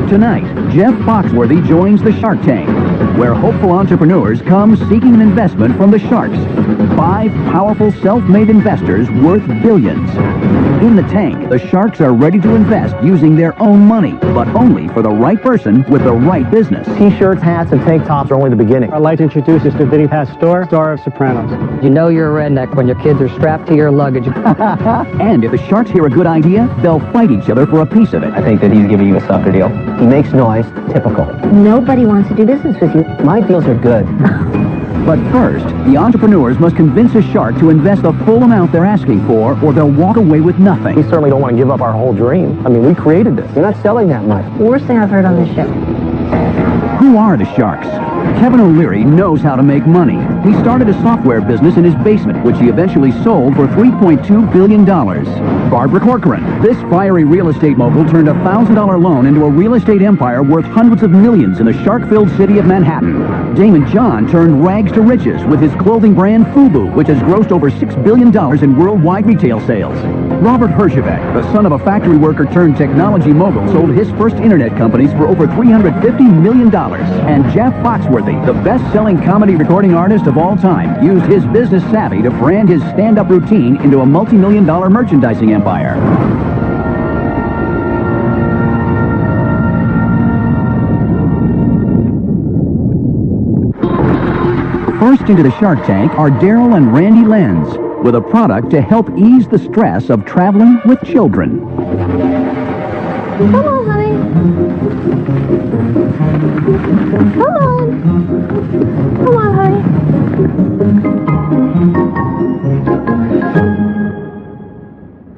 Tonight, Jeff Foxworthy joins the Shark Tank, where hopeful entrepreneurs come seeking an investment from the sharks. 5 powerful self-made investors worth billions. In the tank, the sharks are ready to invest using their own money, but only for the right person with the right business. T-shirts, hats, and tank tops are only the beginning. I'd like to introduce us to Vinny Pastore, star of Sopranos. You know you're a redneck when your kids are strapped to your luggage. And if the sharks hear a good idea, they'll fight each other for a piece of it. I think that he's giving you a sucker deal. He makes noise, typical. Nobody wants to do business with you. My deals are good. But first, the entrepreneurs must convince a shark to invest the full amount they're asking for, or they'll walk away with nothing. We certainly don't want to give up our whole dream. I mean, we created this. You're not selling that much. Worst thing I've heard on this show. Who are the sharks? Kevin O'Leary knows how to make money. He started a software business in his basement, which he eventually sold for $3.2 billion. Barbara Corcoran. This fiery real estate mogul turned a $1,000 loan into a real estate empire worth hundreds of millions in the shark-filled city of Manhattan. Damon John turned rags to riches with his clothing brand FUBU, which has grossed over $6 billion in worldwide retail sales. Robert Herjavec, the son of a factory worker turned technology mogul, sold his first internet companies for over $350 million. And Jeff Foxworthy, the best-selling comedy recording artist of all time, used his business savvy to brand his stand-up routine into a multi-million-dollar merchandising empire. First into the Shark Tank are Daryl and Randy Lenz, with a product to help ease the stress of traveling with children. Come on, honey. Come on. Come on, honey.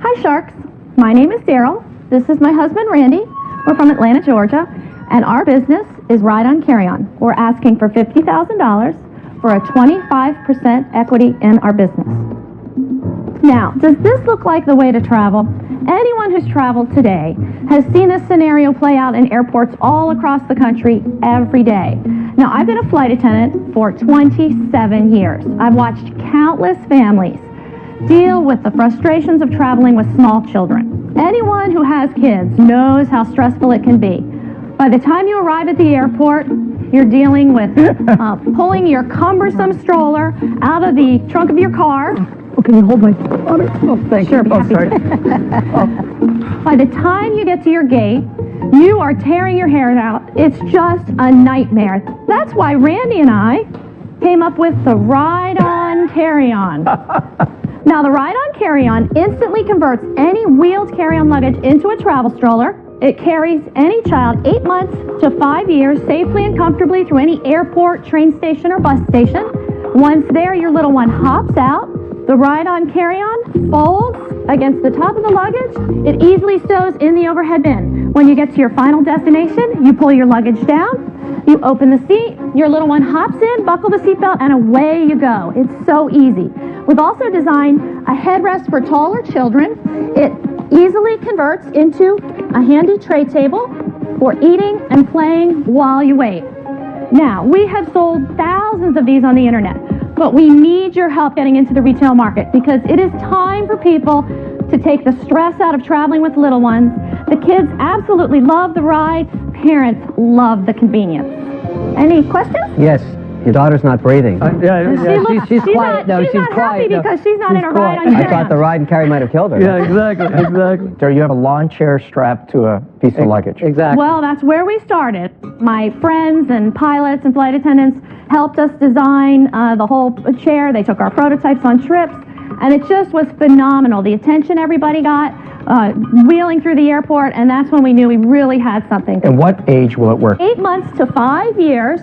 Hi, Sharks. My name is Daryl. This is my husband, Randy. We're from Atlanta, Georgia, and our business is Ride On Carry On. We're asking for $50,000 for a 25% equity in our business. Now, does this look like the way to travel? Anyone who's traveled today has seen this scenario play out in airports all across the country every day. Now, I've been a flight attendant for 27 years. I've watched countless families deal with the frustrations of traveling with small children. Anyone who has kids knows how stressful it can be. By the time you arrive at the airport, you're dealing with pulling your cumbersome stroller out of the trunk of your car. Oh, can you hold my daughter? Oh, thank Sure, you. be happy. Sorry. By the time you get to your gate, you are tearing your hair out. It's just a nightmare. That's why Randy and I came up with the Ride On Carry On. Now, the Ride On Carry On instantly converts any wheeled carry-on luggage into a travel stroller. It carries any child 8 months to 5 years safely and comfortably through any airport, train station, or bus station. Once there, your little one hops out. The Ride On Carry-On folds against the top of the luggage. It easily stows in the overhead bin. When you get to your final destination, you pull your luggage down, you open the seat, your little one hops in, buckle the seatbelt, and away you go. It's so easy. We've also designed a headrest for taller children. It easily converts into a handy tray table for eating and playing while you wait. Now, we have sold thousands of these on the internet, but we need your help getting into the retail market because it is time for people to take the stress out of traveling with little ones. The kids absolutely love the ride. Parents love the convenience. Any questions? Yes. Your daughter's not breathing. She's quiet. No, she's not quiet. happy because she's not in a Ride On I Carry thought the ride and carry might have killed her. Yeah, exactly, exactly. So you have a lawn chair strapped to a piece of luggage. Exactly. Well, that's where we started. My friends and pilots and flight attendants helped us design the whole chair. They took our prototypes on trips, and it just was phenomenal. The attention everybody got, wheeling through the airport, and that's when we knew we really had something. And what age will it work? 8 months to 5 years.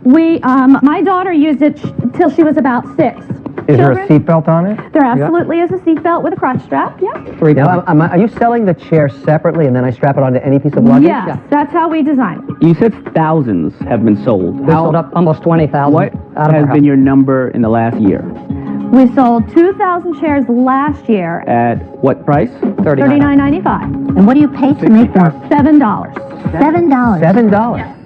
My daughter used it till she was about 6. Is there a seatbelt on it? There absolutely is a seatbelt with a crotch strap, yeah. Now, are you selling the chair separately and then I strap it onto any piece of luggage? Yes, that's how we design it. You said thousands have been sold. We sold up almost 20,000. What has been your number in the last year? We sold 2,000 chairs last year At what price? $39.95. And what do you pay to make one? $7. $7. $7.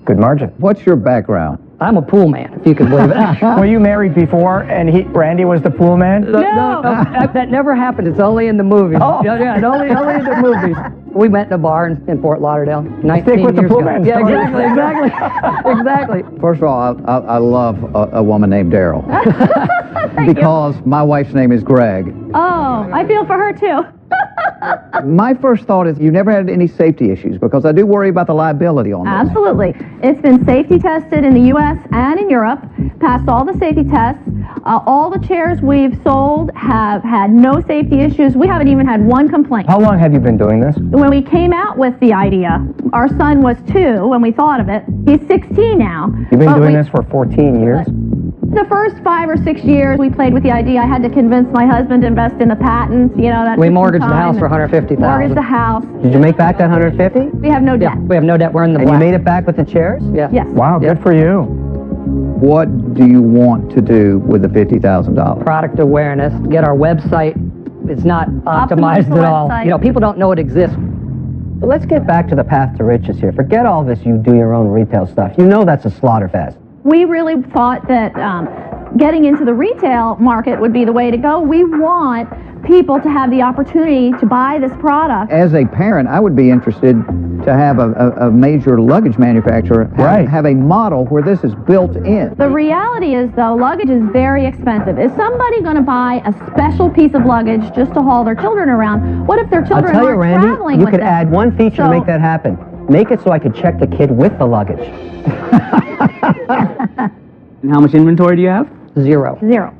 Good margin. What's your background? I'm a pool man, if you can believe it. Were you married before and Randy was the pool man? No, that never happened. It's only in the movies. Oh. Yeah, only in the movies. We met in a bar in Fort Lauderdale 19 Stick with the years pool ago. man Yeah, story. exactly. First of all, I love a woman named Daryl. Because my wife's name is Greg. Oh, I feel for her too. My first thought is you never had any safety issues, because I do worry about the liability on this. Absolutely. It's been safety tested in the U.S. and in Europe, passed all the safety tests. All the chairs we've sold have had no safety issues. We haven't even had one complaint. How long have you been doing this? When we came out with the idea, our son was 2 when we thought of it. He's 16 now. You've been doing this for 14 years? The first 5 or 6 years we played with the idea, I had to convince my husband to invest in the patents. You know, that We took some mortgaged the time, house for and $150,000. Mortgaged the house. Did you make back that 150? We have no debt. We have no debt. We're in the And you black. made it back with the chairs? Yeah. Yes. Wow, good for you. What do you want to do with the $50,000? Product awareness. Get our website. It's not Optimize optimized the at all. website. You know, people don't know it exists. But let's get back to the path to riches here. Forget all this you do your own retail stuff. You know that's a slaughter fest. We really thought that getting into the retail market would be the way to go. We want people to have the opportunity to buy this product. As a parent, I would be interested to have a major luggage manufacturer have a model where this is built in. The reality is, though, luggage is very expensive. Is somebody going to buy a special piece of luggage just to haul their children around? What if their I'll children tell you, aren't Randy, traveling you with could them? add one feature to So- make that happen. Make it so I could check the kid with the luggage. And how much inventory do you have? 0. 0.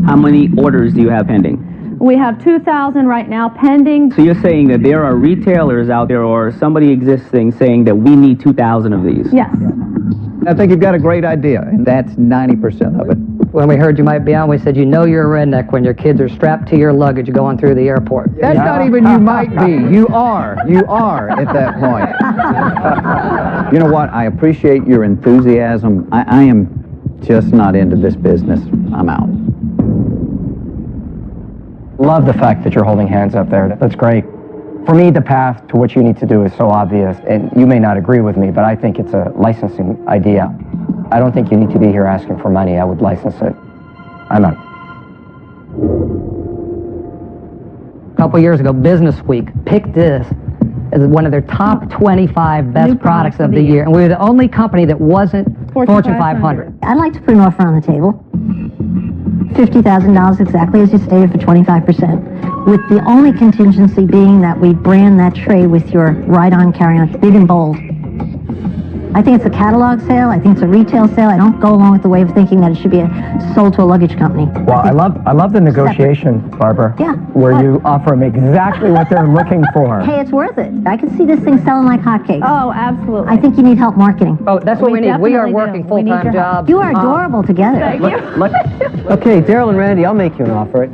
How many orders do you have pending? We have 2,000 right now pending. So you're saying that there are retailers out there or somebody existing saying that we need 2,000 of these? Yes. I think you've got a great idea, and that's 90% of it. When we heard you might be on, we said, you know you're a redneck when your kids are strapped to your luggage going through the airport. That's not even you might be. You are at that point. You know what? I appreciate your enthusiasm. I am just not into this business. I'm out. Love the fact that you're holding hands up there. That's great. For me, the path to what you need to do is so obvious, and you may not agree with me, but I think it's a licensing idea. I don't think you need to be here asking for money. I would license it. I'm out. A couple years ago, Business Week picked this as one of their top 25 best products of the year. And we were the only company that wasn't Fortune 500. I'd like to put an offer on the table. $50,000 exactly as you stated for 25%, with the only contingency being that we brand that tray with your ride-on, carry-on, big and bold. I think it's a catalog sale. I think it's a retail sale. I don't go along with the way of thinking that it should be sold to a luggage company. Well, I love the negotiation, Barbara. Yeah. Where you offer them exactly what they're looking for. Hey, it's worth it. I can see this thing selling like hotcakes. Oh, absolutely. I think you need help marketing. Oh, that's what we need. We are definitely working do. We need full-time your help. jobs. You are adorable together. Thank you. Okay, Daryl and Randy, I'll make you an offer.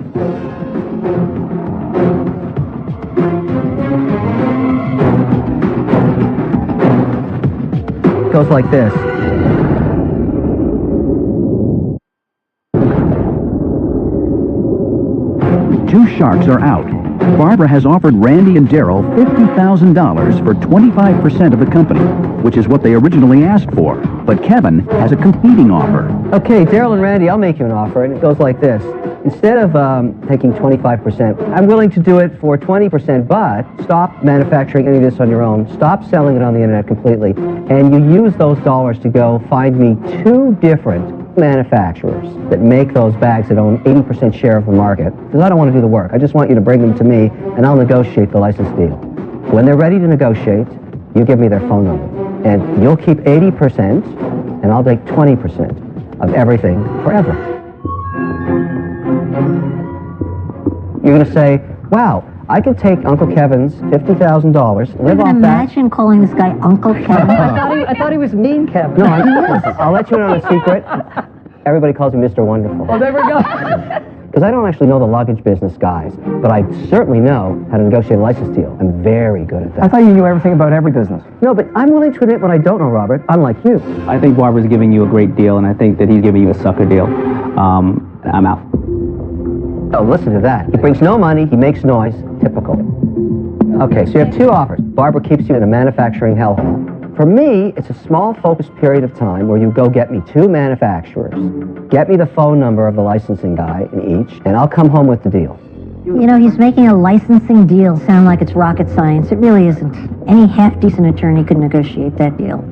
It goes like this. Two sharks are out. Barbara has offered Randy and Daryl $50,000 for 25% of the company, which is what they originally asked for. But Kevin has a competing offer. Okay, Daryl and Randy, I'll make you an offer, and it goes like this. Instead of taking 25%, I'm willing to do it for 20%, but stop manufacturing any of this on your own. Stop selling it on the internet completely. And you use those dollars to go find me 2 different manufacturers that make those bags that own 80% share of the market. Because I don't want to do the work. I just want you to bring them to me, and I'll negotiate the license deal. When they're ready to negotiate, you give me their phone number. And you'll keep 80%, and I'll take 20% of everything forever. You're going to say, wow, I can take Uncle Kevin's $50,000, live off that. Imagine calling this guy Uncle Kevin. I thought he was mean, Kevin. No, I'll let you in on a secret. Everybody calls me Mr. Wonderful. Oh, there we go. Because I don't actually know the luggage business guys, but I certainly know how to negotiate a license deal. I'm very good at that. I thought you knew everything about every business. No, but I'm willing to admit what I don't know, Robert, unlike you. I think Barbara's giving you a great deal, and I think that he's giving you a sucker deal. I'm out. Oh, listen to that. He brings no money, he makes noise. Typical. Okay, so you have 2 offers. Barbara keeps you in a manufacturing hellhole. For me, it's a small focused period of time where you go get me 2 manufacturers, get me the phone number of the licensing guy in each, and I'll come home with the deal. You know, he's making a licensing deal sound like it's rocket science. It really isn't. Any half-decent attorney could negotiate that deal.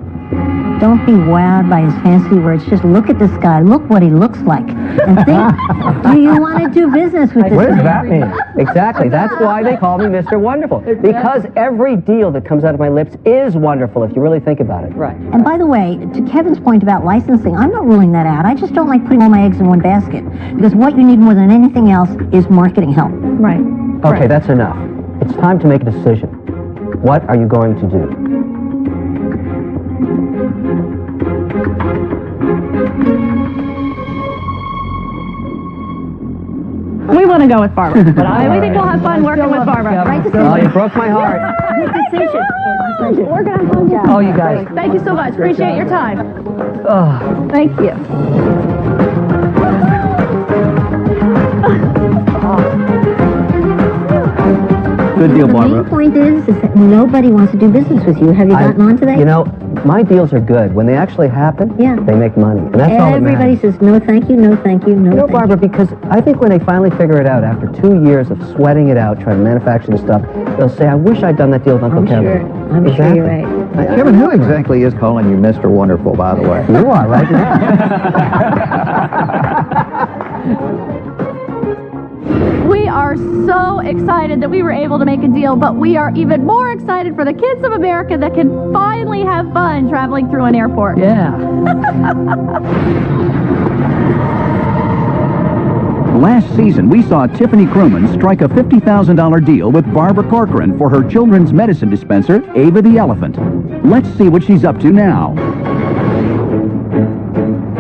Don't be wowed by his fancy words. Just look at this guy. Look what he looks like. And think, do you want to do business with this What does man? that mean? Exactly. That's why they call me Mr. Wonderful. Because every deal that comes out of my lips is wonderful if you really think about it. Right. And by the way, to Kevin's point about licensing, I'm not ruling that out. I just don't like putting all my eggs in one basket. Because what you need more than anything else is marketing help. Right. Okay, that's enough. It's time to make a decision. What are you going to do? We want to go with Barbara. But we think we'll have fun working with Barbara. Right Oh, you broke my heart. Good decision. We're going to have fun, Jeff. Oh, you guys. Thank you so much. Appreciate your time. Oh. Thank you. Good deal, The Barbara. main point is that nobody wants to do business with you. Have you gotten on to that? You know, my deals are good. When they actually happen, Yeah. they make money. And that's all that Everybody matters. says, no thank you, no thank you, no You know, thank you. Barbara, because I think when they finally figure it out, after 2 years of sweating it out, trying to manufacture the stuff, they'll say, I wish I'd done that deal with Uncle I'm Kevin. sure. I'm sure you're right. Kevin, who exactly is calling you Mr. Wonderful, by the way? You are, right? We are so excited that we were able to make a deal, but we are even more excited for the kids of America that can finally have fun traveling through an airport. Yeah. Last season, we saw Tiffany Crewman strike a $50,000 deal with Barbara Corcoran for her children's medicine dispenser, Ava the Elephant. Let's see what she's up to now.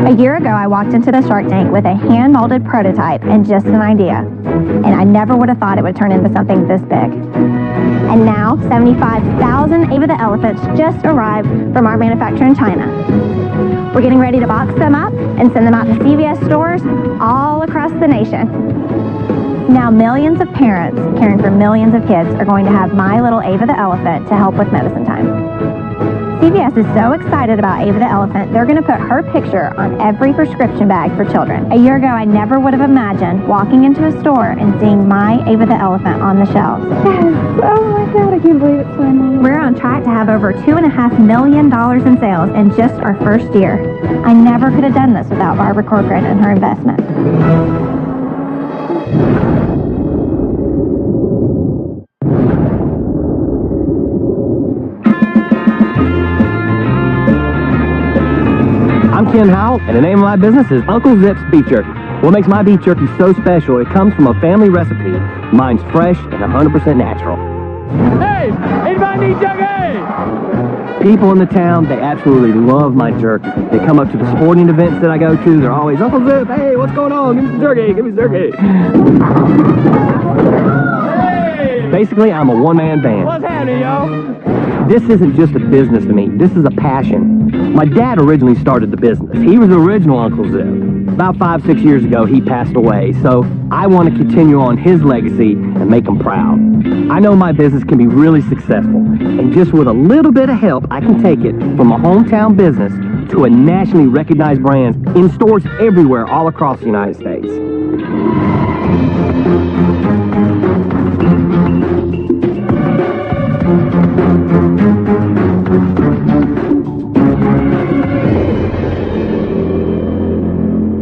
A year ago, I walked into the Shark Tank with a hand-molded prototype and just an idea. And I never would have thought it would turn into something this big. And now, 75,000 Ava the Elephants just arrived from our manufacturer in China. We're getting ready to box them up and send them out to CVS stores all across the nation. Now, millions of parents caring for millions of kids are going to have my little Ava the Elephant to help with medicine time. CVS is so excited about Ava the Elephant, they're going to put her picture on every prescription bag for children. A year ago, I never would have imagined walking into a store and seeing my Ava the Elephant on the shelves. Yes. Oh my God, I can't believe it's finally. We're on track to have over $2.5 million in sales in just our first year. I never could have done this without Barbara Corcoran and her investment. I'm Ken Howell, and the name of my business is Uncle Zip's Beef Jerky. What makes my beef jerky so special, it comes from a family recipe. Mine's fresh and 100% natural. Hey, anybody need jerky? People in the town, they absolutely love my jerky. They come up to the sporting events that I go to. They're always, Uncle Zip, hey, what's going on? Give me some jerky, give me some jerky. Hey. Basically, I'm a one-man band. What's happening, y'all? This isn't just a business to me. This is a passion. My dad originally started the business. He was the original Uncle Zip. About 5-6 years ago, he passed away, so I want to continue on his legacy and make him proud. I know my business can be really successful, and just with a little bit of help, I can take it from a hometown business to a nationally recognized brand in stores everywhere all across the United States.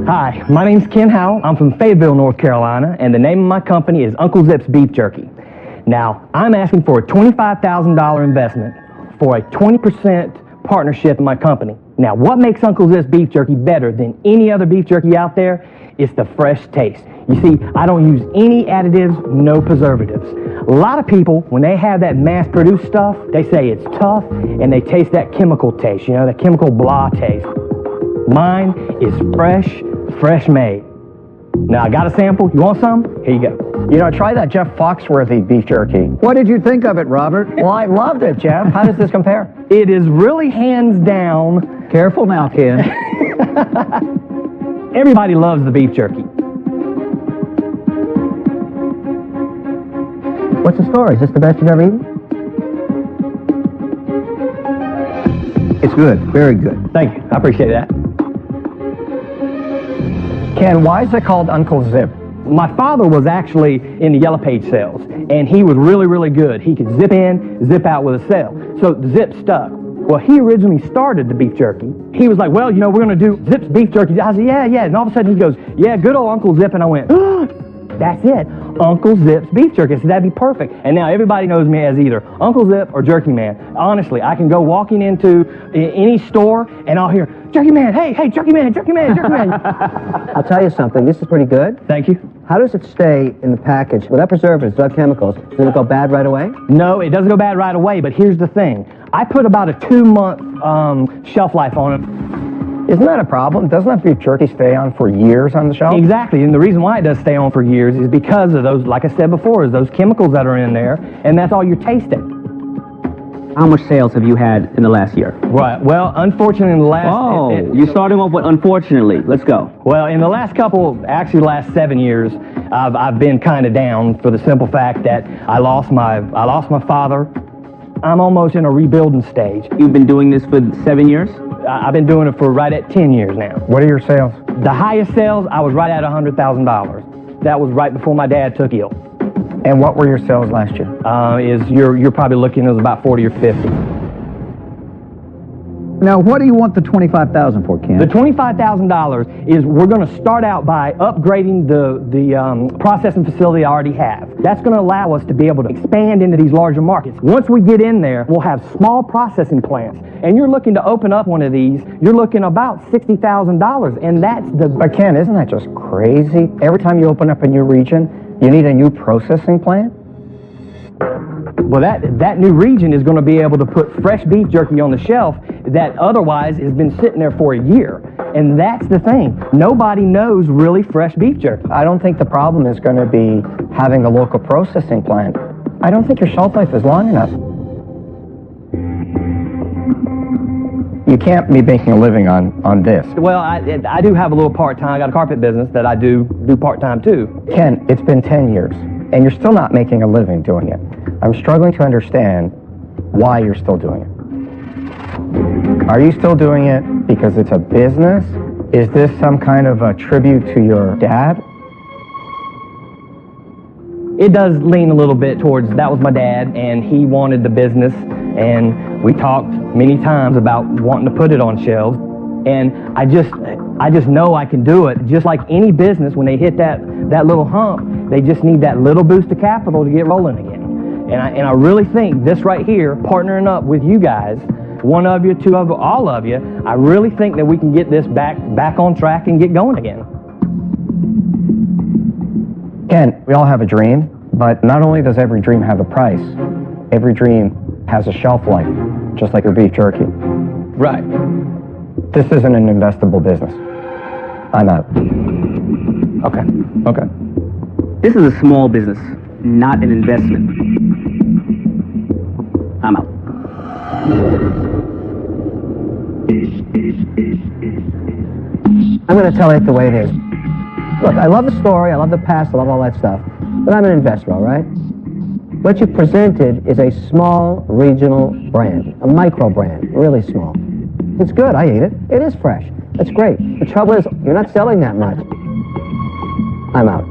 Hi, my name's Ken Howell. I'm from Fayetteville, North Carolina, and the name of my company is Uncle Zip's Beef Jerky. Now, I'm asking for a $25,000 investment for a 20% partnership in my company. Now, what makes Uncle Zip's Beef Jerky better than any other beef jerky out there is the fresh taste. You see, I don't use any additives, no preservatives. A lot of people, when they have that mass-produced stuff, they say it's tough, and they taste that chemical taste, you know, that chemical blah taste. Mine is fresh made. Now, I got a sample. You want some? Here you go. You know, try that Jeff Foxworthy beef jerky. What did you think of it, Robert? Well, I loved it, Jeff. How does this compare? It is really hands down. Careful now, Ken. Everybody loves the beef jerky. What's the story? Is this the best you've ever eaten? It's good, very good. Thank you. I appreciate that. Ken, why is it called Uncle Zip? My father was actually in the Yellow Page sales, and he was really, really good. He could zip in, zip out with a sale. So the Zip stuck. Well, he originally started the beef jerky. He was like, well, you know, we're going to do Zip's beef jerky. I said, yeah. And all of a sudden he goes, yeah, good old Uncle Zip. And I went, oh, that's it. Uncle Zip's beef jerky. I said, that'd be perfect. And now everybody knows me as either Uncle Zip or Jerky Man. Honestly, I can go walking into any store and I'll hear, Jerky Man, hey, Jerky Man, Jerky Man, Jerky Man. I'll tell you something. This is pretty good. Thank you. How does it stay in the package without preservatives, without chemicals? Does it go bad right away? No, it doesn't go bad right away, but here's the thing. I put about a 2-month shelf life on it. Isn't that a problem? Doesn't that beef jerky stay on for years on the shelf? Exactly, and the reason why it does stay on for years is because of those, like I said before, is those chemicals that are in there, and that's all you're tasting. How much sales have you had in the last year? Right, well, unfortunately in the last... Oh, you're starting off with unfortunately. Let's go. Well, in the last couple, actually the last 7 years, I've been kind of down for the simple fact that I lost my father. I'm almost in a rebuilding stage. You've been doing this for 7 years? I've been doing it for right at 10 years now. What are your sales? The highest sales, I was right at $100,000. That was right before my dad took ill. And what were your sales last year? You're probably looking at about 40 or 50. Now, what do you want the $25,000 for, Ken? The $25,000 is we're going to start out by upgrading the processing facility I already have. That's going to allow us to be able to expand into these larger markets. Once we get in there, we'll have small processing plants. And you're looking to open up one of these, you're looking about $60,000, and that's the... But Ken, isn't that just crazy? Every time you open up a new region, you need a new processing plant? Well, that new region is going to be able to put fresh beef jerky on the shelf that otherwise has been sitting there for a year. And that's the thing. Nobody knows really fresh beef jerky. I don't think the problem is going to be having a local processing plant. I don't think your shelf life is long enough. You can't be making a living on this. Well, I do have a little part-time. I got a carpet business that I do part-time too. Ken, it's been 10 years, and you're still not making a living doing it. I'm struggling to understand why you're still doing it. Are you still doing it because it's a business? Is this some kind of a tribute to your dad? It does lean a little bit towards, that was my dad, and he wanted the business, and we talked many times about wanting to put it on shelves, and I just know I can do it. Just like any business, when they hit that little hump, they just need that little boost of capital to get rolling again. And I really think this right here, partnering up with you guys, one of you, two of you, all of you, I really think that we can get this back on track and get going again. Ken, we all have a dream, but not only does every dream have a price, every dream has a shelf life, just like your beef jerky. Right. This isn't an investable business. I'm out. Okay. This is a small business, not an investment. I'm out. I'm going to tell it the way it is. Look, I love the story, I love the past, I love all that stuff, but I'm an investor, all right? What you presented is a small regional brand, a micro brand, really small. It's good, I ate it. It is fresh. That's great. The trouble is, you're not selling that much. I'm out.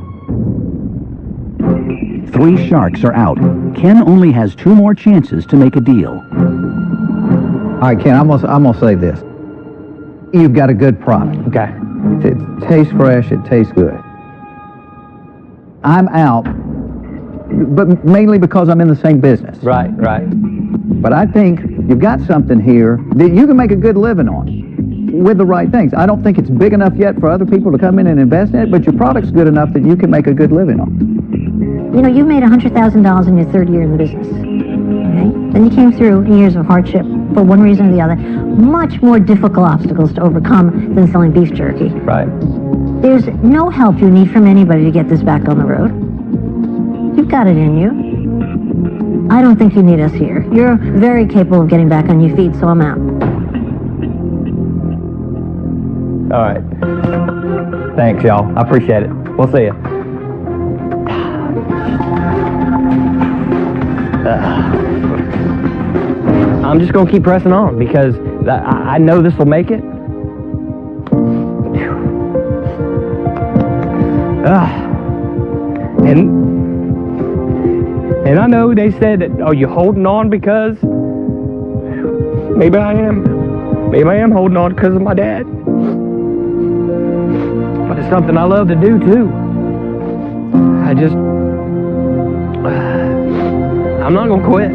3 sharks are out. Ken only has 2 more chances to make a deal. All right, Ken, I'm gonna say this. You've got a good product. Okay. It tastes fresh, it tastes good. I'm out, but mainly because I'm in the same business. Right. But I think you've got something here that you can make a good living on with the right things. I don't think it's big enough yet for other people to come in and invest in it, but your product's good enough that you can make a good living on. You know, you made $100,000 in your 3rd year in the business. Okay? Then you came through years of hardship for one reason or the other. Much more difficult obstacles to overcome than selling beef jerky. Right. There's no help you need from anybody to get this back on the road. You've got it in you. I don't think you need us here. You're very capable of getting back on your feet, so I'm out. All right. Thanks, y'all. I appreciate it. We'll see you. I'm just going to keep pressing on because I know this will make it. And I know they said that, oh, you're holding on because maybe I am. Maybe I am holding on because of my dad. But it's something I love to do too. I'm not gonna quit.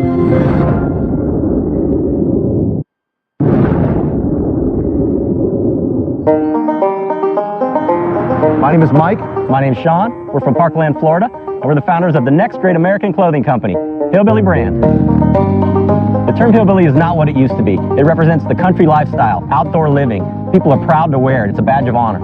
My name is Mike. My name's Sean. We're from Parkland, Florida, and we're the founders of the next great American clothing company, Hillbilly Brand. The term hillbilly is not what it used to be. It represents the country lifestyle, outdoor living. People are proud to wear it. It's a badge of honor.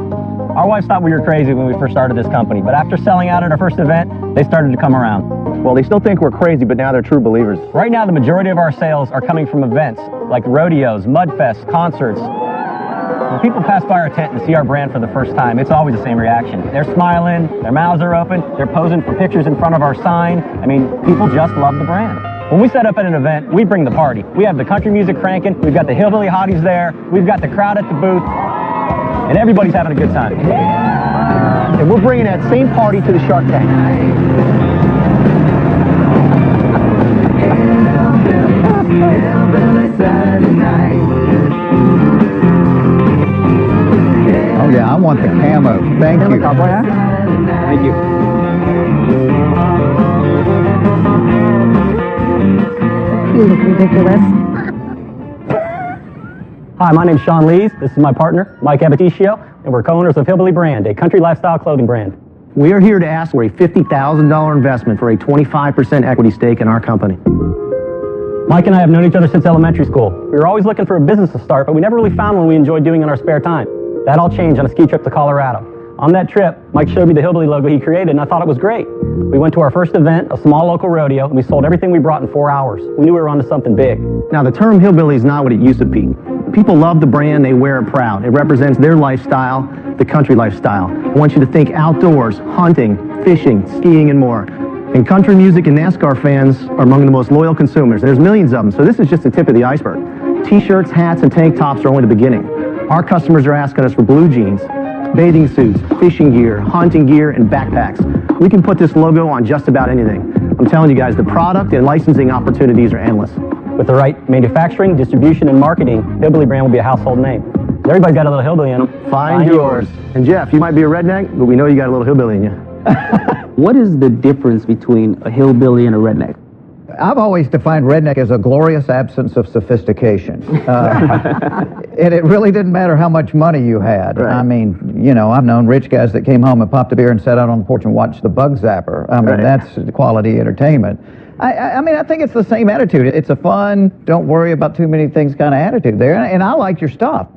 Our wives thought we were crazy when we first started this company, but after selling out at our first event, they started to come around. Well, they still think we're crazy, but now they're true believers. Right now, the majority of our sales are coming from events like rodeos, mudfests, concerts. When people pass by our tent and see our brand for the first time, it's always the same reaction. They're smiling, their mouths are open, they're posing for pictures in front of our sign. I mean, people just love the brand. When we set up at an event, we bring the party. We have the country music cranking, we've got the hillbilly hotties there, we've got the crowd at the booth, and everybody's having a good time. And we're bringing that same party to the Shark Tank. Oh yeah, I want the camo. Thank you. Thank you. You look ridiculous. Hi, my name's Sean Lees. This is my partner, Mike Abaticio, and we're co-owners of Hillbilly Brand, a country lifestyle clothing brand. We are here to ask for a $50,000 investment for a 25% equity stake in our company. Mike and I have known each other since elementary school. We were always looking for a business to start, but we never really found one we enjoyed doing in our spare time. That all changed on a ski trip to Colorado. On that trip, Mike showed me the Hillbilly logo he created, and I thought it was great. We went to our first event, a small local rodeo, and we sold everything we brought in 4 hours. We knew we were onto something big. Now, the term hillbilly is not what it used to be. People love the brand, they wear it proud. It represents their lifestyle, the country lifestyle. I want you to think outdoors, hunting, fishing, skiing, and more. And country music and NASCAR fans are among the most loyal consumers. There's millions of them, so this is just the tip of the iceberg. T-shirts, hats, and tank tops are only the beginning. Our customers are asking us for blue jeans, bathing suits, fishing gear, hunting gear, and backpacks. We can put this logo on just about anything. I'm telling you guys, the product and licensing opportunities are endless. With the right manufacturing, distribution, and marketing, Hillbilly Brand will be a household name. Everybody's got a little hillbilly in them. Find yours. And Jeff, you might be a redneck, but we know you got a little hillbilly in you. What is the difference between a hillbilly and a redneck? I've always defined redneck as a glorious absence of sophistication. And it really didn't matter how much money you had. Right. I mean, you know, I've known rich guys that came home and popped a beer and sat out on the porch and watched the bug zapper. I mean, that's quality entertainment. I mean, I think it's the same attitude. It's a fun, don't worry about too many things kind of attitude there. And I like your stuff.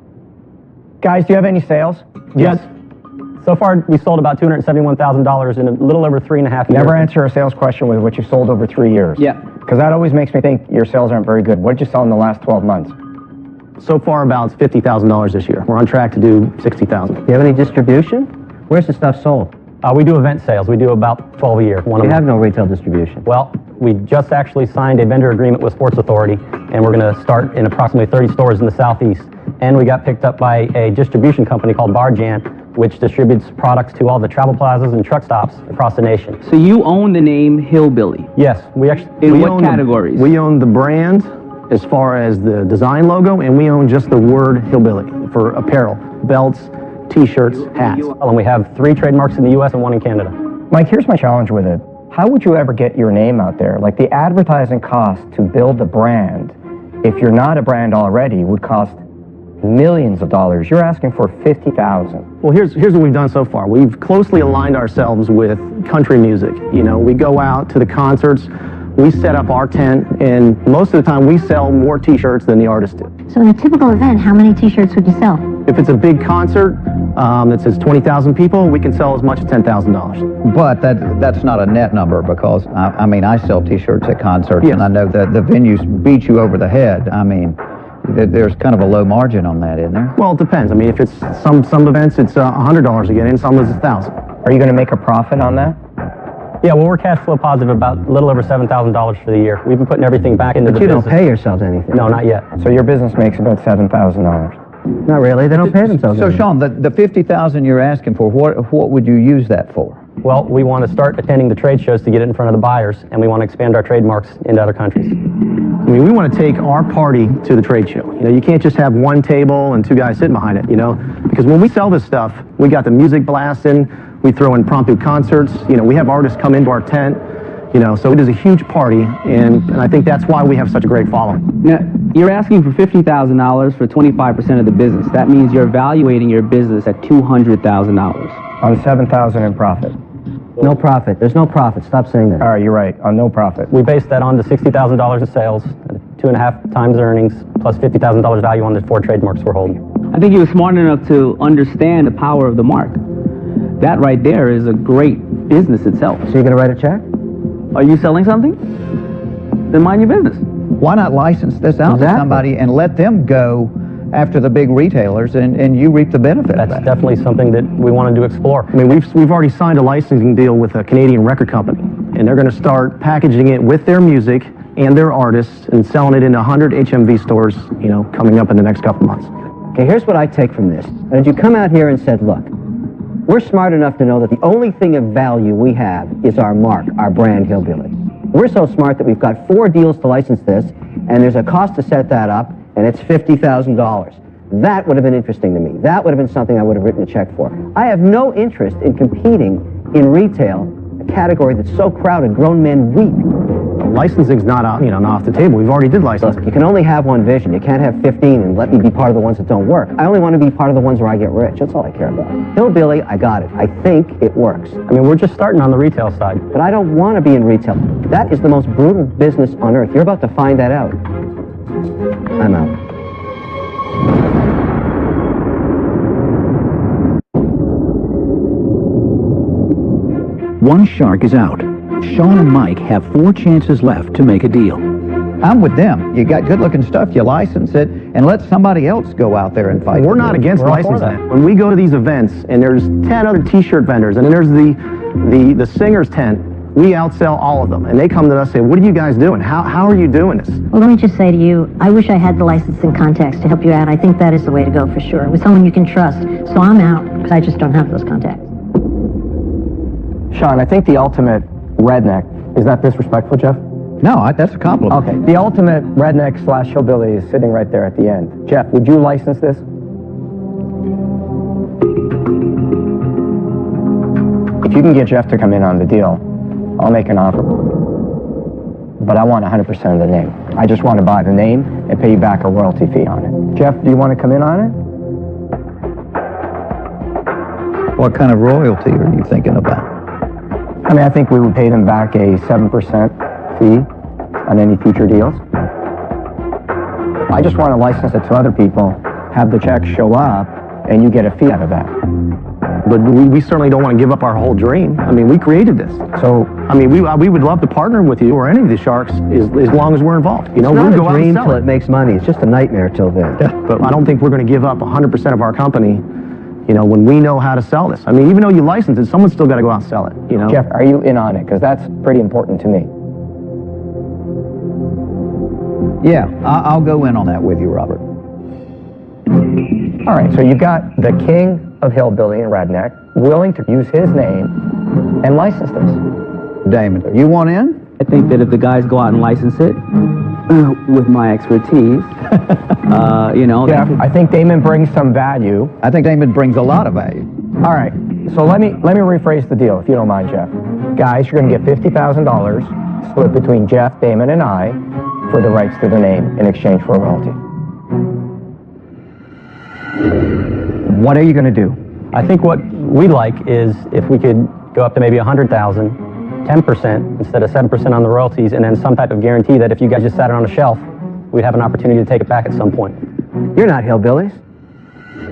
Guys, do you have any sales? Yes. So far, we sold about $271,000 in a little over 3.5 years. Never answer a sales question with what you sold over 3 years. Yeah. Because that always makes me think your sales aren't very good. What did you sell in the last 12 months? So far, about $50,000 this year. We're on track to do $60,000. Do you have any distribution? Where's the stuff sold? We do event sales. We do about 12 a year. You have no retail distribution? Well, we just actually signed a vendor agreement with Sports Authority, and we're going to start in approximately 30 stores in the Southeast. And we got picked up by a distribution company called Barjan, which distributes products to all the travel plazas and truck stops across the nation. So you own the name Hillbilly? Yes. We actually. In what categories? We own the brand as far as the design logo, and we own just the word Hillbilly for apparel, belts, T-shirts, hats. And we have 3 trademarks in the U.S. and 1 in Canada. Mike, here's my challenge with it. How would you ever get your name out there? Like the advertising cost to build a brand, if you're not a brand already, would cost millions of dollars. You're asking for $50,000. Well, here's what we've done so far. We've closely aligned ourselves with country music. You know, we go out to the concerts, we set up our tent, and most of the time we sell more T-shirts than the artists do. So in a typical event, how many T-shirts would you sell? If it's a big concert that says 20,000 people, we can sell as much as $10,000. But that's not a net number because, I mean, I sell T-shirts at concerts, and I know that the venues beat you over the head. I mean, there's kind of a low margin on that, isn't there? Well, it depends. I mean, if it's some events, it's $100 again, and some is $1,000. Are you going to make a profit on that? Yeah, well, we're cash flow positive about a little over $7,000 for the year. We've been putting everything back into But the you business. don't pay yourselves anything. No, not yet. So your business makes about $7,000. Not really. They don't pay themselves So, anything. Sean, the $50,000 you're asking for, what would you use that for? Well, we want to start attending the trade shows to get it in front of the buyers, and we want to expand our trademarks into other countries. I mean, we want to take our party to the trade show. You know, you can't just have one table and two guys sitting behind it, you know, because when we sell this stuff, we got the music blasting, we throw in impromptu concerts, you know, we have artists come into our tent, you know, so it is a huge party, and I think that's why we have such a great following. Now, you're asking for $50,000 for 25% of the business. That means you're evaluating your business at $200,000. On $7,000 in profit. No profit. There's no profit. Stop saying that. All right, you're right. On no profit. We based that on the $60,000 in sales, 2.5 times earnings, plus $50,000 value on the 4 trademarks we're holding. I think you were smart enough to understand the power of the mark. That right there is a great business itself. So you're going to write a check? Are you selling something? Then mind your business. Why not license this out to somebody and let them go after the big retailers and you reap the benefit of That's that? definitely something that we wanted to explore. I mean, we've already signed a licensing deal with a Canadian record company, and they're going to start packaging it with their music and their artists and selling it in 100 HMV stores, you know, coming up in the next couple months. Okay, here's what I take from this. And you come out here and said, look, we're smart enough to know that the only thing of value we have is our mark, our brand, Hillbilly. We're so smart that we've got 4 deals to license this, and there's a cost to set that up, and it's $50,000. That would have been interesting to me. That would have been something I would have written a check for. I have no interest in competing in retail, a category that's so crowded, grown men weep. Licensing's not out, you know, not off the table. We've already did licensing. Look, you can only have one vision. You can't have 15 and let me be part of the ones that don't work. I only want to be part of the ones where I get rich. That's all I care about. Hillbilly, I got it. I think it works. I mean, we're just starting on the retail side. But I don't want to be in retail. That is the most brutal business on earth. You're about to find that out. I'm out. One shark is out. Sean and Mike have 4 chances left to make a deal. I'm with them. You got good-looking stuff, you license it, and let somebody else go out there and fight. We're not against licensing. When we go to these events and there's 10 other t-shirt vendors and then there's the singer's tent, we outsell all of them. And they come to us and say, what are you guys doing? How are you doing this? Well, let me just say to you, I wish I had the licensing contacts to help you out. I think that is the way to go for sure, with someone you can trust. So I'm out, because I just don't have those contacts. Sean, I think the ultimate redneck, is that disrespectful, Jeff? No, that's a compliment. Okay, the ultimate redneck / hillbilly is sitting right there at the end. Jeff, would you license this? If you can get Jeff to come in on the deal, I'll make an offer. But I want 100% of the name. I just want to buy the name and pay you back a royalty fee on it. Jeff, do you want to come in on it? What kind of royalty are you thinking about? I mean, I think we would pay them back a 7% fee on any future deals. I just want to license it to other people, have the check show up, and you get a fee out of that. But we certainly don't want to give up our whole dream. I mean, we created this. So, I mean, we would love to partner with you or any of the sharks as long as we're involved. You know, It's not we'll go a out and dream sell till it makes money. It's just a nightmare till then. Yeah, but I don't think we're going to give up 100% of our company, you know, when we know how to sell this. I mean, even though you license it, someone's still got to go out and sell it, you know? Jeff, are you in on it? Because that's pretty important to me. Yeah, I'll go in on that with you, Robert. All right, so you've got the king of hillbilly and redneck willing to use his name and license this. Damon, you want in? I think that if the guys go out and license it, with my expertise, you know... Jeff, I think Damon brings some value. I think Damon brings a lot of value. All right, so let me rephrase the deal, if you don't mind, Jeff. Guys, you're going to get $50,000 split between Jeff, Damon, and I for the rights to the name in exchange for a royalty. What are you going to do? I think what we'd like is if we could go up to maybe 100,000, 10% instead of 7% on the royalties, and then some type of guarantee that if you guys just sat it on a shelf, we'd have an opportunity to take it back at some point. You're not hillbillies.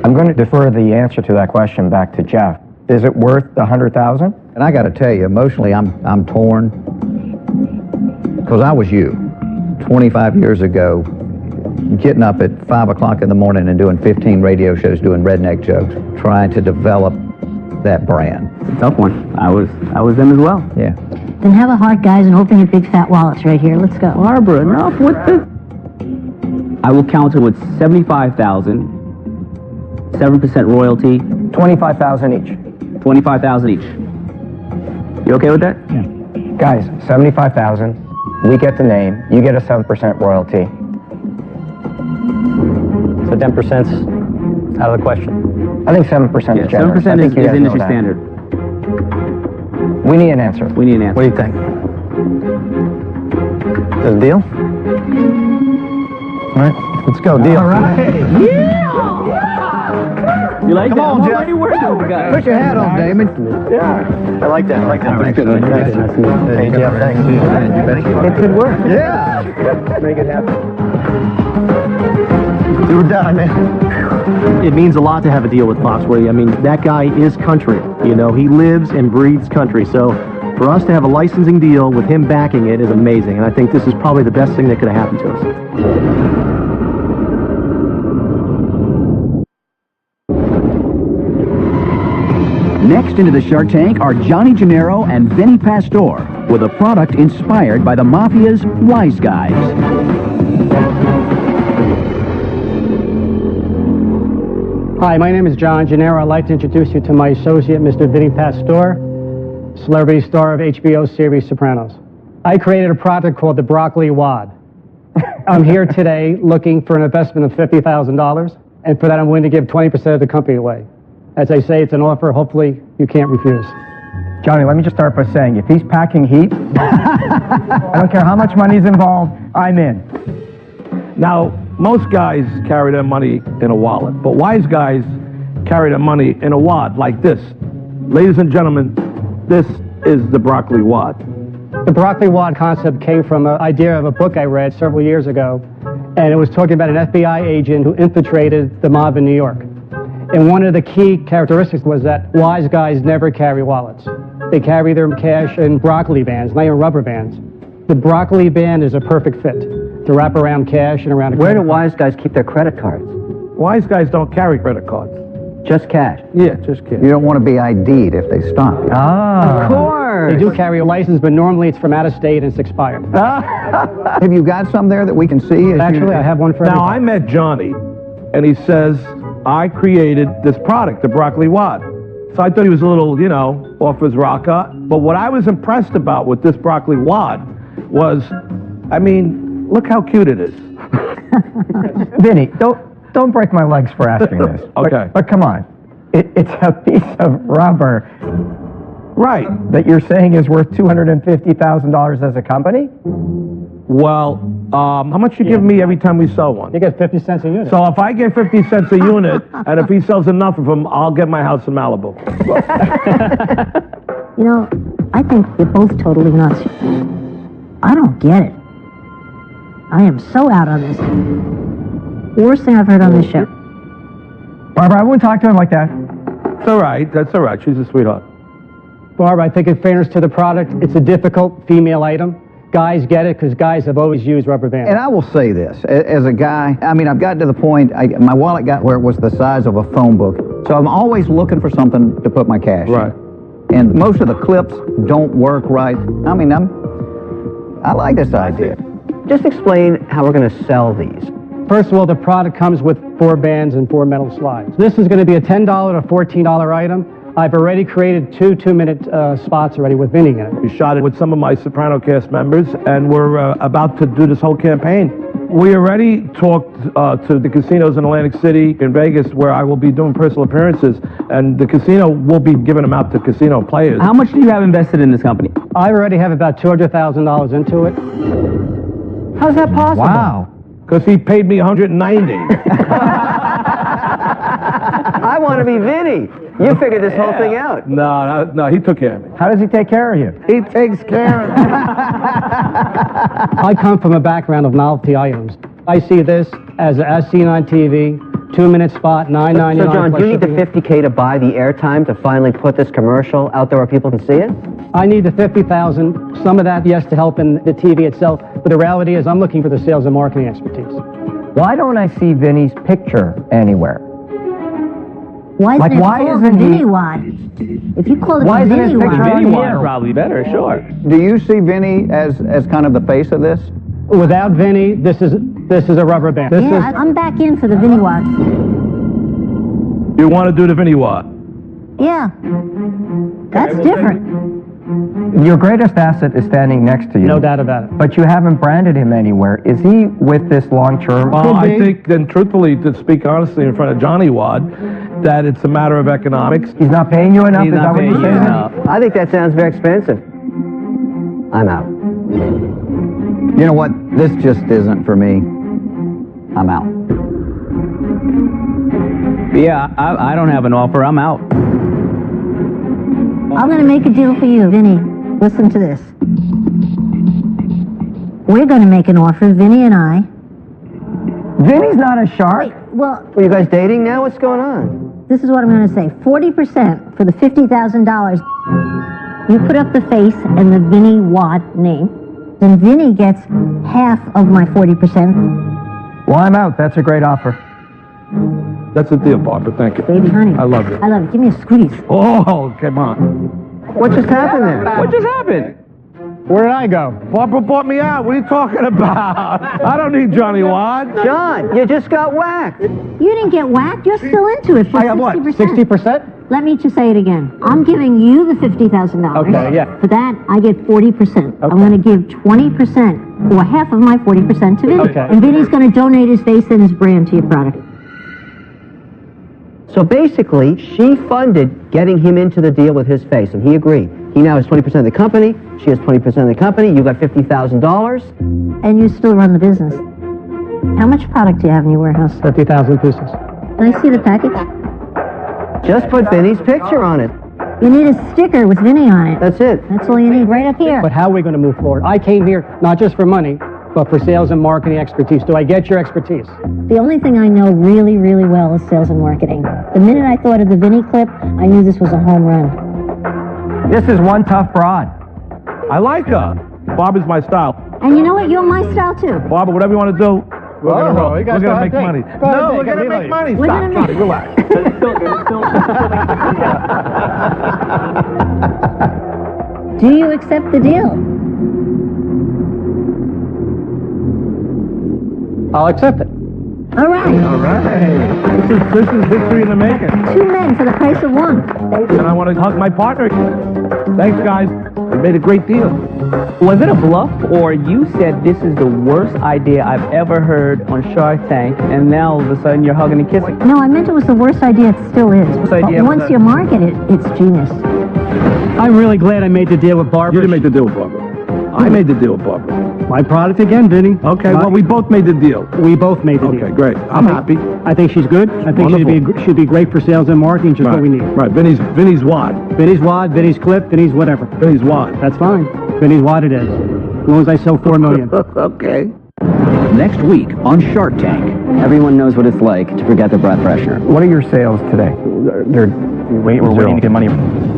I'm going to defer the answer to that question back to Jeff. Is it worth the 100,000? And I got to tell you, emotionally, I'm torn. Because I was you, 25 years ago, getting up at 5 o'clock in the morning and doing 15 radio shows, doing redneck jokes, trying to develop that brand. It's a tough one. I was them as well. Yeah. Then have a heart, guys, and open your big fat wallets right here. Let's go. Barbara, enough with the... I will counter with 75,000, 7% royalty, 25,000 each. 25,000 each. You okay with that? Yeah. Guys, 75,000. We get the name. You get a 7% royalty. So 10%'s out of the question. I think 7% is generous. 7% is industry standard. We need an answer. We need an answer. What do you think? Is it a deal? All right, let's go. Deal. All right. Yeah! You like Come that? on, I'm Jeff. already working with the guy. Put your hat on, Damon. Yeah, I like that. I like that. Thanks. Nice. Hey, Jeff, thanks. You ready? It could work. Yeah. Make it happen. Do or die, man. It means a lot to have a deal with Foxworthy. I mean, that guy is country. You know, he lives and breathes country. So for us to have a licensing deal with him backing it is amazing. And I think this is probably the best thing that could have happened to us. Next into the Shark Tank are Johnny Gennaro and Vinny Pastore with a product inspired by the Mafia's Wise Guys. Hi, my name is John Gennaro. I'd like to introduce you to my associate, Mr. Vinny Pastore, celebrity star of HBO series Sopranos. I created a product called the Broccoli Wad. I'm here today looking for an investment of $50,000, and for that I'm willing to give 20% of the company away. As I say, it's an offer. Hopefully, you can't refuse. Johnny, let me just start by saying, if he's packing heat, I don't care how much money's involved, I'm in. Now, most guys carry their money in a wallet, but wise guys carry their money in a wad like this. Ladies and gentlemen, this is the Broccoli Wad. The Broccoli Wad concept came from an idea of a book I read several years ago, and it was talking about an FBI agent who infiltrated the mob in New York. And one of the key characteristics was that wise guys never carry wallets. They carry their cash in broccoli bands, not even rubber bands. The broccoli band is a perfect fit to wrap around cash and around a Where do wise guys keep their credit cards? Wise guys don't carry credit cards. Just cash? Yeah, just cash. You don't want to be ID'd if they stop you. Of course. They do carry a license, but normally it's from out of state and it's expired. Have you got some there that we can see? Actually, I have one for Now, everybody. I met Johnny, and he says, I created this product, the Broccoli Wad. So I thought he was a little, you know, off his rocker. But what I was impressed about with this Broccoli Wad was, I mean, look how cute it is. Vinny, don't break my legs for asking this. Okay. But come on. It's a piece of rubber. Right. That you're saying is worth $250,000 as a company? Well, how much you give me every time we sell one? You get 50 cents a unit. So if I get 50 cents a unit, and if he sells enough of them, I'll get my house in Malibu. You know, I think you're both totally nuts. I don't get it. I am so out on this. Worst thing I've heard on this show. Barbara, I wouldn't talk to him like that. It's all right. That's all right. She's a sweetheart. Barb, I think in fairness to the product, it's a difficult female item. Guys get it because guys have always used rubber bands. And I will say this, as a guy, I mean, I've gotten to the point, my wallet got where it was the size of a phone book. So I'm always looking for something to put my cash in. Right. And most of the clips don't work right. I mean, I like this idea. Just explain how we're going to sell these. First of all, the product comes with 4 bands and 4 metal slides. This is going to be a $10 to $14 item. I've already created 2 2-minute spots already with Vinny in it. We shot it with some of my Soprano cast members, and we're about to do this whole campaign. We already talked to the casinos in Atlantic City, in Vegas, where I will be doing personal appearances, and the casino will be giving them out to casino players. How much do you have invested in this company? I already have about $200,000 into it. How's that possible? Wow. Because he paid me $190. I want to be Vinny. You figured this whole thing out. No, he took care of me. How does he take care of you? He takes care of it. I come from a background of novelty items. I see this as seen on TV, 2-minute spot, $9.99. So, John, do you need the $50K to buy the airtime to finally put this commercial out there where people can see it? I need the $50,000. Some of that, yes, to help in the TV itself. But the reality is I'm looking for the sales and marketing expertise. Why don't I see Vinny's picture anywhere? Why isn't Like, it why called isn't the he- Vinny Wad? If you call it Why the isn't his Vinny picture Wad, on Vinny here? Wad probably better, sure. Do you see Vinny as kind of the face of this? Without Vinny, this is a rubber band. yeah, I'm back in for the Vinny Wad. You want to do the Vinny Wad? Yeah, that's different. Your greatest asset is standing next to you. No doubt about it. But you haven't branded him anywhere. Is he with this long-term? Well, I think, then truthfully, to speak honestly in front of Johnny Wad, that it's a matter of economics. He's not paying you enough? He's Is not that what paying you're you saying? enough. I think that sounds very expensive. I'm out. You know what? This just isn't for me. I'm out. Yeah, I don't have an offer. I'm out. I'm going to make a deal for you, Vinny. Listen to this. We're going to make an offer, Vinny and I. Vinny's not a shark. Wait, well, Are you guys dating now? What's going on? this is what I'm going to say. 40% for the $50,000. You put up the face and the Vinny Wad name. Then Vinny gets half of my 40%. Well, I'm out. That's a great offer. That's a deal, Barbara. Thank you. Baby, honey. I love it. I love it. Give me a squeeze. Oh, come on. What just happened there? What just happened? Where did I go? Barbara bought me out. What are you talking about? I don't need Johnny Wad. John, you just got whacked. You didn't get whacked. You're still into it for I got 60%. what? 60%? Let me just say it again. I'm giving you the $50,000. Okay, yeah. For that, I get 40%. I'm going to give 20%, or half of my 40% to Vinny. Okay. And Vinny's going to donate his face and his brand to your product. So basically, she funded getting him into the deal with his face, and he agreed. He now has 20% of the company. She has 20% of the company. You got $50,000. And you still run the business. How much product do you have in your warehouse? 50,000 pieces. Can I see the package? Just put Vinny's picture on it. You need a sticker with Vinny on it. That's it. That's all you need right up here. But how are we going to move forward? I came here not just for money, but for sales and marketing expertise. Do I get your expertise? The only thing I know really, really well is sales and marketing. The minute I thought of the Vinny clip, I knew this was a home run. This is one tough broad. I like her. Barbara's my style. And you know what? You're my style too. Barbara, whatever you want to do, we're going to roll. you We're guys going to go make ahead, money. Go ahead, No, Dick, we're going to I'll make leave money. We're Stop, gonna Johnny, make- relax. Do you accept the deal? I'll accept it. All right. All right. This is victory in the making. 2 men for the price of 1. And I want to hug my partner. Thanks, guys. We made a great deal. Was it a bluff, or you said this is the worst idea I've ever heard on Shark Tank, and now all of a sudden you're hugging and kissing? No, I meant it was the worst idea. It still is. But idea was once that- you market it, it's genius. I'm really glad I made the deal with Barbara. You didn't make the deal with Barbara. I made the deal with Barbara. My product again, Vinny. Okay, well, we both made the deal. We both made the deal. Okay, great. I'm happy. I think she's good. I think she'd be great for sales and marketing, just what we need. Right, Vinny's Wad. Vinny's Wad, Vinny's Clip, Vinny's whatever. Vinny's Wad. That's fine. Vinny's Wad it is. As long as I sell 4 million. Okay. Next week on Shark Tank. Everyone knows what it's like to forget their blood pressure. What are your sales today? We're waiting to get money.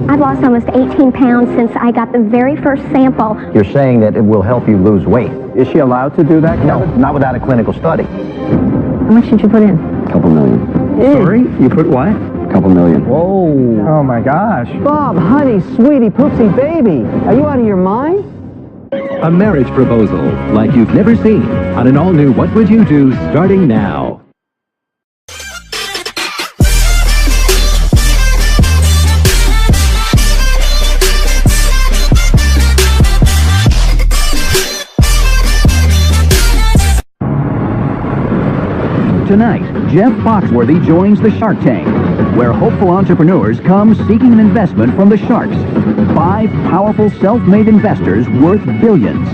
I've lost almost 18 pounds since I got the very first sample. You're saying that it will help you lose weight. Is she allowed to do that? No, not without a clinical study. How much did you put in? Couple million. Sorry? You put what? Couple million. Whoa. Oh my gosh. Bob, honey, sweetie, poopsie baby. Are you out of your mind? A marriage proposal like you've never seen on an all-new What Would You Do starting now. Tonight, Jeff Foxworthy joins the Shark Tank, where hopeful entrepreneurs come seeking an investment from the sharks. 5 powerful self-made investors worth billions.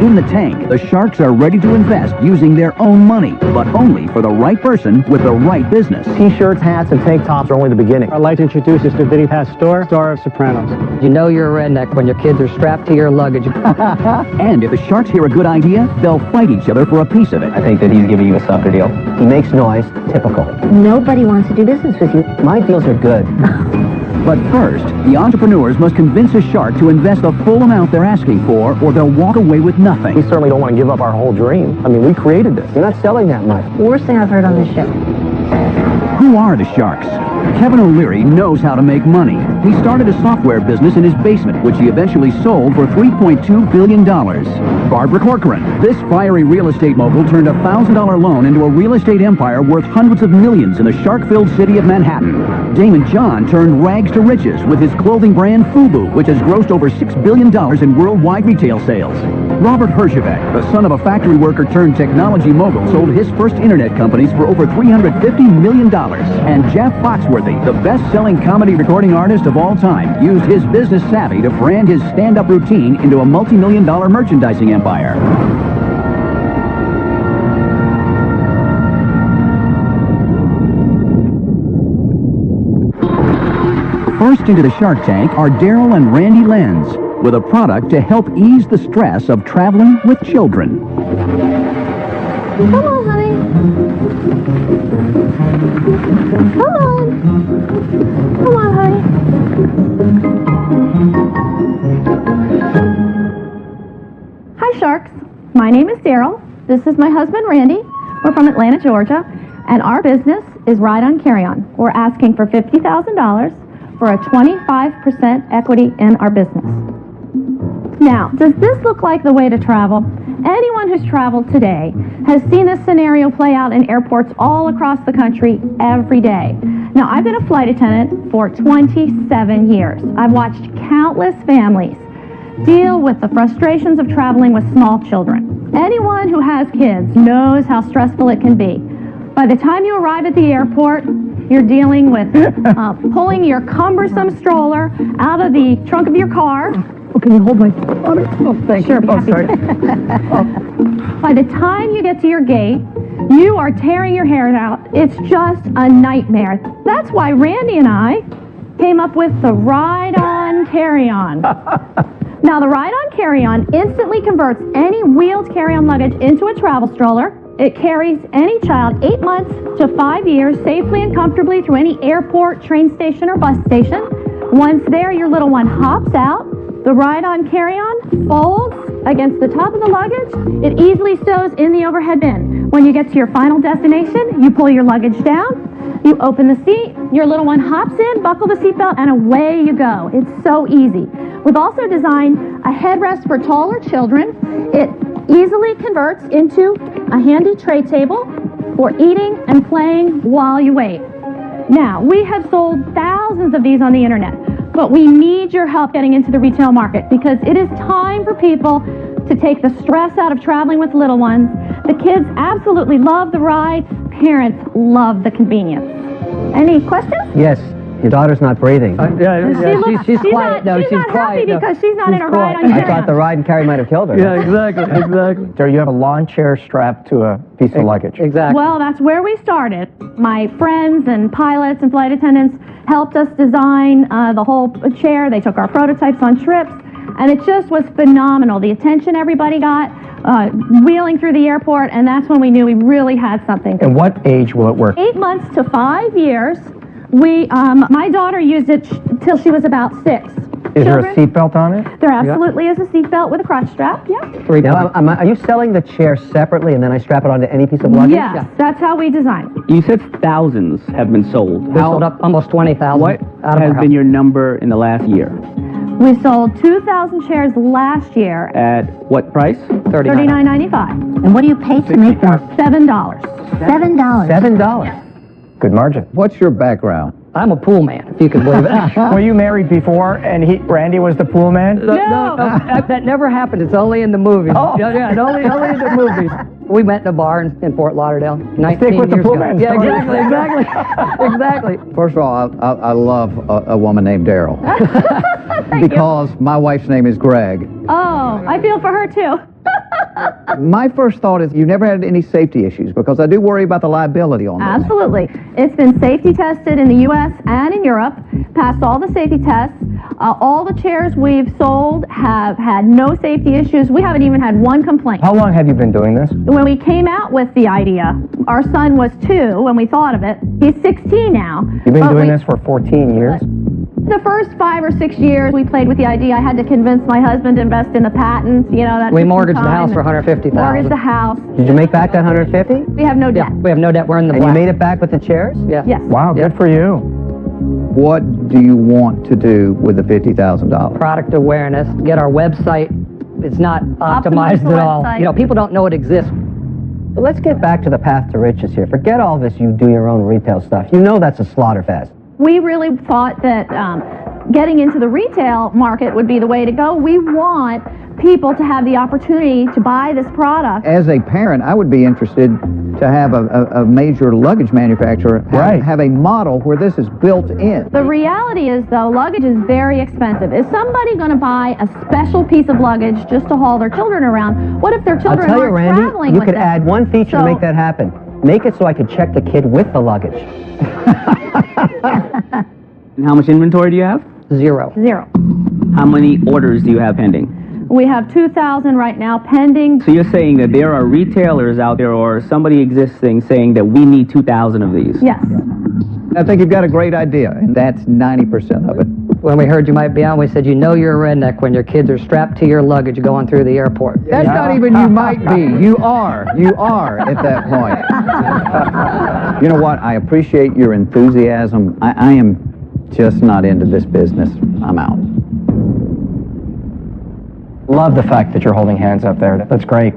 In the tank, the sharks are ready to invest using their own money, but only for the right person with the right business. T-shirts, hats, and tank tops are only the beginning. I'd like to introduce us to Vinny Pastore, star of Sopranos. You know you're a redneck when your kids are strapped to your luggage. And if the sharks hear a good idea, they'll fight each other for a piece of it. I think that he's giving you a sucker deal. He makes noise. Typical. Nobody wants to do business with you. My deals are good. But first, the entrepreneurs must convince a shark to invest the full amount they're asking for, or they'll walk away with nothing. We certainly don't want to give up our whole dream. I mean, we created this. You're not selling that much. Worst thing I've heard on this show. Who are the sharks? Kevin O'Leary knows how to make money. He started a software business in his basement, which he eventually sold for $3.2 billion. Barbara Corcoran. This fiery real estate mogul turned a $1,000 loan into a real estate empire worth hundreds of millions in the shark-filled city of Manhattan. Damon John turned rags to riches with his clothing brand FUBU, which has grossed over $6 billion in worldwide retail sales. Robert Herjavec, the son of a factory worker turned technology mogul, sold his first internet companies for over $350 million. And Jeff Foxworthy, the best-selling comedy recording artist of all time, used his business savvy to brand his stand-up routine into a multi-million-dollar merchandising empire. First into the Shark Tank are Daryl and Randy Lenz, with a product to help ease the stress of traveling with children. Come on, honey. Come on. Come on, honey. Hi, Sharks. My name is Daryl. This is my husband, Randy. We're from Atlanta, Georgia, and our business is Ride On Carry On. We're asking for $50,000 for a 25% equity in our business. Now, does this look like the way to travel? Anyone who's traveled today has seen this scenario play out in airports all across the country every day. Now, I've been a flight attendant for 27 years. I've watched countless families deal with the frustrations of traveling with small children. Anyone who has kids knows how stressful it can be. By the time you arrive at the airport, you're dealing with pulling your cumbersome stroller out of the trunk of your car. Oh, can you hold my water? Oh, thank you. Oh, sorry. By the time you get to your gate, you are tearing your hair out. It's just a nightmare. That's why Randy and I came up with the Ride On Carry On. Now, the Ride On Carry On instantly converts any wheeled carry-on luggage into a travel stroller. It carries any child 8 months to 5 years safely and comfortably through any airport, train station, or bus station. Once there, your little one hops out. The Ride On Carry On folds against the top of the luggage. It easily stows in the overhead bin. When you get to your final destination, you pull your luggage down, you open the seat, your little one hops in, buckle the seatbelt, and away you go. It's so easy. We've also designed a headrest for taller children. It easily converts into a handy tray table for eating and playing while you wait. Now, we have sold thousands of these on the internet, but we need your help getting into the retail market because it is time for people to take the stress out of traveling with little ones. The kids absolutely love the ride. Parents love the convenience. Any questions? Yes. Your daughter's not breathing. She's quiet. She's not happy because she's not in a Ride On Carry On. I thought the ride and carry might have killed her. Yeah, exactly. So you have a lawn chair strapped to a piece of luggage. Exactly. Well, that's where we started. My friends and pilots and flight attendants helped us design the whole chair. They took our prototypes on trips, and it just was phenomenal. The attention everybody got, wheeling through the airport, and that's when we knew we really had something. And what age will it work? 8 months to 5 years. My daughter used it till she was about 6. Is there a seatbelt on it? There absolutely is a seatbelt with a crotch strap, yeah. Now, are you selling the chair separately and then I strap it onto any piece of luggage? Yes, that's how we design it. You said thousands have been sold. We sold up almost 20,000. What has been your number in the last year? We sold 2,000 chairs last year. At what price? $39.95. And what do you pay to make them? $7. $7. $7. Good margin. What's your background? I'm a pool man, if you can believe it. Were you married before and Randy was the pool man? No, that never happened. It's only in the movies. Oh. Yeah, only in the movies. We met in a bar in Fort Lauderdale 19 Stick with the years pool ago. man Yeah, story. exactly. First of all, I love a woman named Daryl. Because my wife's name is Greg. Oh, I feel for her too. My first thought is you never had any safety issues because I do worry about the liability on this. Absolutely. It's been safety tested in the U.S. and in Europe, passed all the safety tests. All the chairs we've sold have had no safety issues. We haven't even had one complaint. How long have you been doing this? When we came out with the idea, our son was 2 when we thought of it. He's 16 now. You've been doing this for 14 years? The first 5 or 6 years we played with the idea. I had to convince my husband to invest in the patent. You know, that We took some mortgaged the time. house for $150,000. Mortgaged the house. Did you make back that $150? We have no debt. We have no debt. We're in the And black. you made it back with the chairs? Yeah. Yes. Wow, good for you. What do you want to do with the $50,000? Product awareness, get our website. It's not optimized the at all. website. You know, people don't know it exists. But let's get back to the path to riches here. Forget all this you do your own retail stuff. You know that's a slaughter fest. We really thought that getting into the retail market would be the way to go. We want people to have the opportunity to buy this product. As a parent, I would be interested to have a major luggage manufacturer have a model where this is built in. The reality is, though, luggage is very expensive. Is somebody going to buy a special piece of luggage just to haul their children around? What if their children I'll tell you, aren't Randy, traveling you with could them? add one feature to make that happen. Make it so I could check the kid with the luggage. And how much inventory do you have? Zero. Zero. How many orders do you have pending? We have 2,000 right now pending. So you're saying that there are retailers out there or somebody existing saying that we need 2,000 of these? Yes. I think you've got a great idea, and that's 90% of it. When we heard you might be on, we said, you know you're a redneck when your kids are strapped to your luggage going through the airport. That's not even you might be. You are. You are at that point. You know what? I appreciate your enthusiasm. I am just not into this business. I'm out. Love the fact that you're holding hands up there. That's great.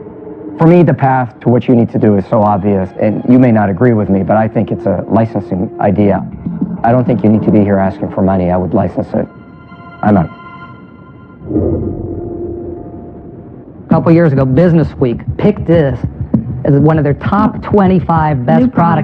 For me, the path to what you need to do is so obvious, and you may not agree with me, but I think it's a licensing idea. I don't think you need to be here asking for money. I would license it. I'm out. A couple years ago, Business Week picked this as one of their top 25 best products.